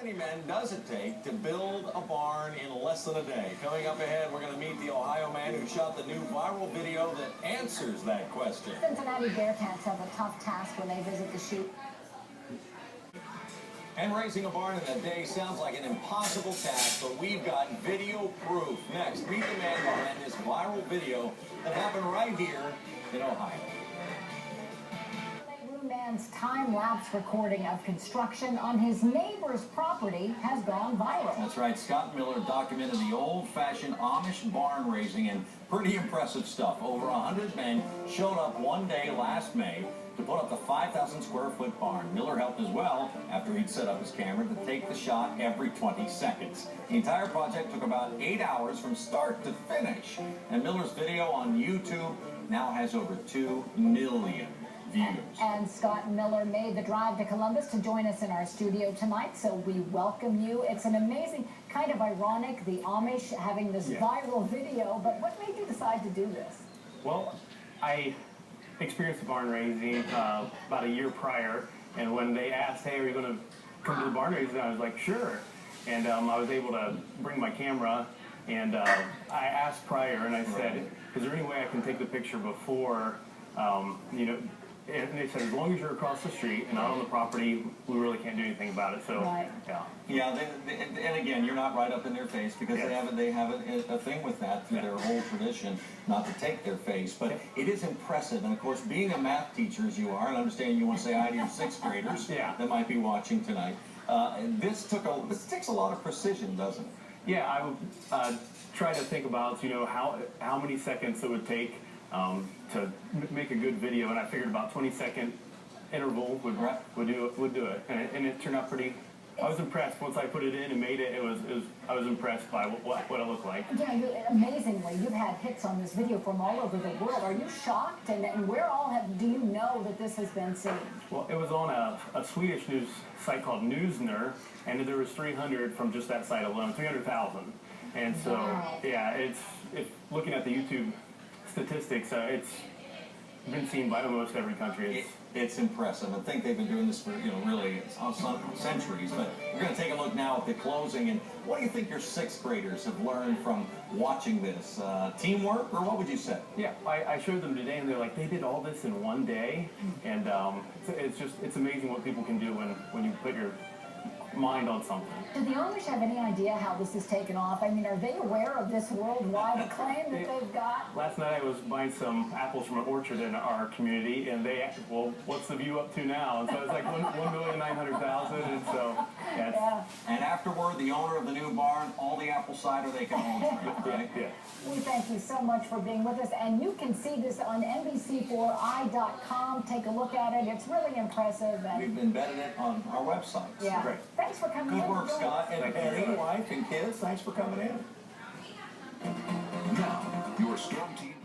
many men does it take to build a barn in less than a day? Coming up ahead, we're going to meet the Ohio man who shot the new viral video that answers that question. Cincinnati Bearcats have a tough task when they visit the shoot. And raising a barn in a day sounds like an impossible task, but we've got video proof. Next, meet the man behind this viral video that happened right here in Ohio. Man's time-lapse recording of construction on his neighbor's property has gone viral. That's right. Scott Miller documented the old-fashioned Amish barn raising, and pretty impressive stuff. Over 100 men showed up one day last May to put up the 5,000 square foot barn. Miller helped as well after he'd set up his camera to take the shot every 20 seconds. The entire project took about 8 hours from start to finish. And Miller's video on YouTube now has over 2 million views. And Scott Miller made the drive to Columbus to join us in our studio tonight, so we welcome you. It's an amazing, kind of ironic, the Amish having this viral video, but what made you decide to do this? Well, I experienced barn raising about a year prior, and when they asked, hey, are you going to come to the barn raising, I was like, sure. And I was able to bring my camera, and I asked prior, and I said, is there any way I can take the picture before, you know, and they said, as long as you're across the street and not on the property, we really can't do anything about it. So, yeah. And again, you're not right up in their face because they have a thing with that through their whole tradition, not to take their face. But it is impressive. And of course, being a math teacher as you are, and I understand you want to say hi to your sixth graders that might be watching tonight. This takes a lot of precision, doesn't it? Yeah, I would try to think about how many seconds it would take to make a good video, and I figured about 20-second interval would do it, and it turned out pretty. I was impressed once I put it in and made it. I was impressed by what it looked like. Yeah, amazingly, you've had hits on this video from all over the world. Are you shocked? And where all do you know that this has been seen? Well, it was on a Swedish news site called Newsner, and there was 300 from just that site alone, 300,000. And so, it's looking at the YouTube statistics, it's been seen by almost every country. It's impressive. I think they've been doing this for, really centuries. But we're going to take a look now at the closing. And what do you think your sixth graders have learned from watching this? Teamwork, or what would you say? Yeah, I showed them today, and they're like, they did all this in one day. And it's amazing what people can do when you put your mind on something. Do the owners have any idea how this is taken off? I mean, are they aware of this worldwide acclaim that they've got? Last night I was buying some apples from an orchard in our community, and they asked, well, what's the view up to now? And so it's like 1,900,000, and so, And afterward, the owner of the new barn, all the apple cider they can hold, right? We thank you so much for being with us, and you can see this on NBC4i.com. Take a look at it. It's really impressive. And we've embedded it on our website. Yeah. Great. Thanks for coming in. Good work, Scott. And Penny, wife, and kids, thanks for coming in. Now, your Storm Team